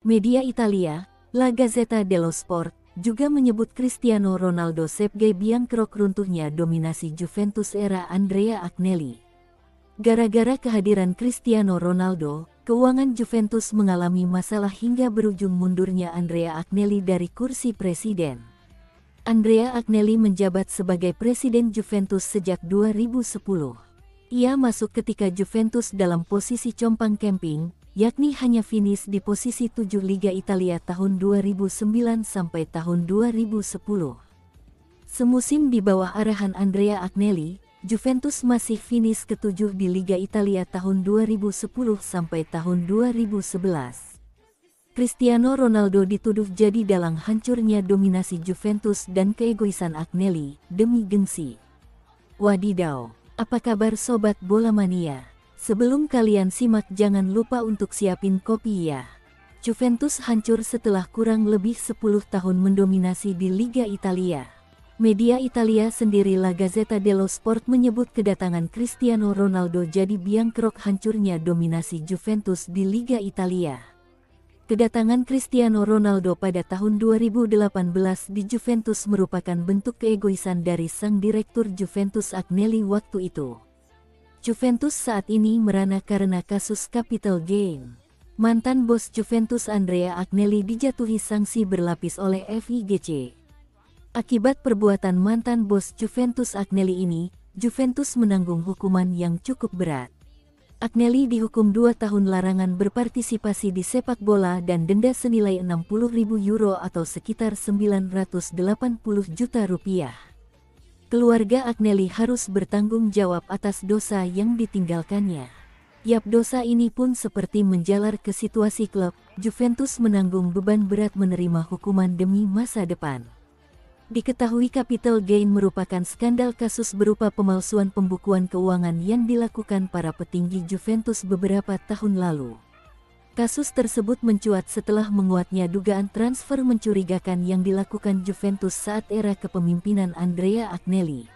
Media Italia, La Gazzetta dello Sport, juga menyebut Cristiano Ronaldo sebagai biang kerok runtuhnya dominasi Juventus era Andrea Agnelli. Gara-gara kehadiran Cristiano Ronaldo, keuangan Juventus mengalami masalah hingga berujung mundurnya Andrea Agnelli dari kursi presiden. Andrea Agnelli menjabat sebagai presiden Juventus sejak 2010. Ia masuk ketika Juventus dalam posisi compang-camping, yakni hanya finish di posisi 7 Liga Italia tahun 2009 sampai tahun 2010. Semusim di bawah arahan Andrea Agnelli, Juventus masih finish ke-7 di Liga Italia tahun 2010 sampai tahun 2011. Cristiano Ronaldo dituduh jadi dalang hancurnya dominasi Juventus dan keegoisan Agnelli demi gengsi. Wadidaw, apa kabar sobat bola mania? Sebelum kalian simak jangan lupa untuk siapin kopi ya. Juventus hancur setelah kurang lebih 10 tahun mendominasi di Liga Italia. Media Italia sendiri La Gazzetta dello Sport menyebut kedatangan Cristiano Ronaldo jadi biang kerok hancurnya dominasi Juventus di Liga Italia. Kedatangan Cristiano Ronaldo pada tahun 2018 di Juventus merupakan bentuk keegoisan dari sang direktur Juventus Agnelli waktu itu. Juventus saat ini merana karena kasus capital gain. Mantan bos Juventus Andrea Agnelli dijatuhi sanksi berlapis oleh FIGC. Akibat perbuatan mantan bos Juventus Agnelli ini, Juventus menanggung hukuman yang cukup berat. Agnelli dihukum 2 tahun larangan berpartisipasi di sepak bola dan denda senilai 60.000 euro atau sekitar 980 juta rupiah. Keluarga Agnelli harus bertanggung jawab atas dosa yang ditinggalkannya. Yap, dosa ini pun seperti menjalar ke situasi klub. Juventus menanggung beban berat menerima hukuman demi masa depan. Diketahui capital gain merupakan skandal kasus berupa pemalsuan pembukuan keuangan yang dilakukan para petinggi Juventus beberapa tahun lalu. Kasus tersebut mencuat setelah menguatnya dugaan transfer mencurigakan yang dilakukan Juventus saat era kepemimpinan Andrea Agnelli.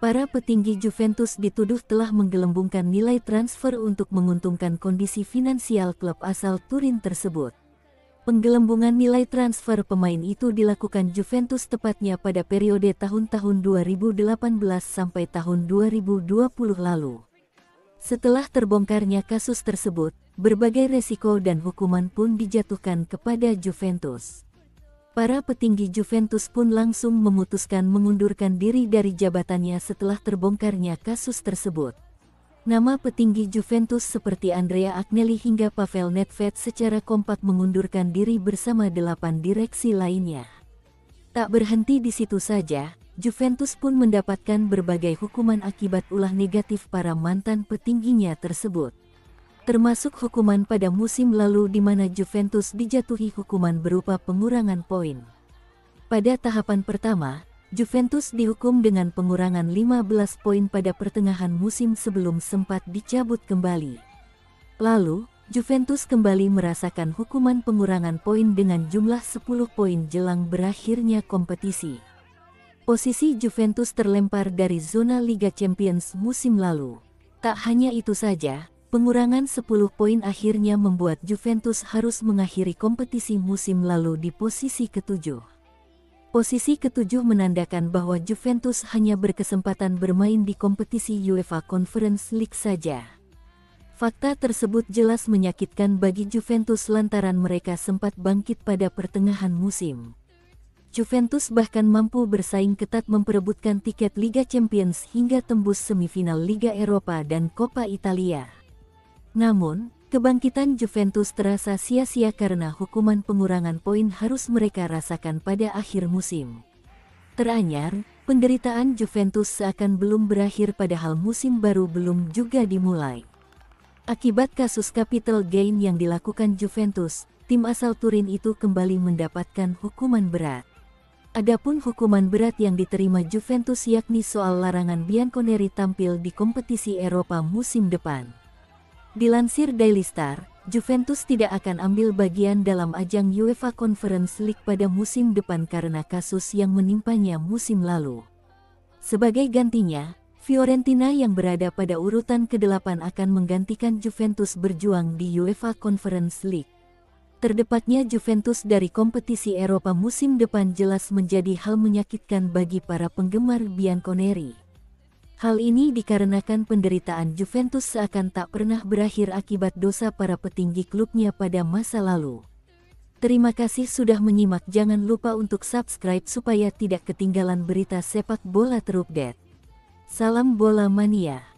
Para petinggi Juventus dituduh telah menggelembungkan nilai transfer untuk menguntungkan kondisi finansial klub asal Turin tersebut. Penggelembungan nilai transfer pemain itu dilakukan Juventus tepatnya pada periode tahun-tahun 2018 sampai tahun 2020 lalu. Setelah terbongkarnya kasus tersebut, berbagai resiko dan hukuman pun dijatuhkan kepada Juventus. Para petinggi Juventus pun langsung memutuskan mengundurkan diri dari jabatannya setelah terbongkarnya kasus tersebut. Nama petinggi Juventus seperti Andrea Agnelli hingga Pavel Nedved secara kompak mengundurkan diri bersama 8 direksi lainnya. Tak berhenti di situ saja, Juventus pun mendapatkan berbagai hukuman akibat ulah negatif para mantan petingginya tersebut. Termasuk hukuman pada musim lalu di mana Juventus dijatuhi hukuman berupa pengurangan poin. Pada tahapan pertama, Juventus dihukum dengan pengurangan 15 poin pada pertengahan musim sebelum sempat dicabut kembali. Lalu, Juventus kembali merasakan hukuman pengurangan poin dengan jumlah 10 poin jelang berakhirnya kompetisi. Posisi Juventus terlempar dari zona Liga Champions musim lalu. Tak hanya itu saja, pengurangan 10 poin akhirnya membuat Juventus harus mengakhiri kompetisi musim lalu di posisi ke-7. Posisi ke-7 menandakan bahwa Juventus hanya berkesempatan bermain di kompetisi UEFA Conference League saja. Fakta tersebut jelas menyakitkan bagi Juventus lantaran mereka sempat bangkit pada pertengahan musim. Juventus bahkan mampu bersaing ketat memperebutkan tiket Liga Champions hingga tembus semifinal Liga Eropa dan Coppa Italia. Namun, kebangkitan Juventus terasa sia-sia karena hukuman pengurangan poin harus mereka rasakan pada akhir musim. Teranyar, penderitaan Juventus seakan belum berakhir padahal musim baru belum juga dimulai. Akibat kasus capital gain yang dilakukan Juventus, tim asal Turin itu kembali mendapatkan hukuman berat. Adapun hukuman berat yang diterima Juventus yakni soal larangan Bianconeri tampil di kompetisi Eropa musim depan. Dilansir Daily Star, Juventus tidak akan ambil bagian dalam ajang UEFA Conference League pada musim depan karena kasus yang menimpanya musim lalu. Sebagai gantinya, Fiorentina yang berada pada urutan ke-8 akan menggantikan Juventus berjuang di UEFA Conference League. Terdepatnya Juventus dari kompetisi Eropa musim depan jelas menjadi hal menyakitkan bagi para penggemar Bianconeri. Hal ini dikarenakan penderitaan Juventus seakan tak pernah berakhir akibat dosa para petinggi klubnya pada masa lalu. Terima kasih sudah menyimak, jangan lupa untuk subscribe supaya tidak ketinggalan berita sepak bola terupdate. Salam bola mania.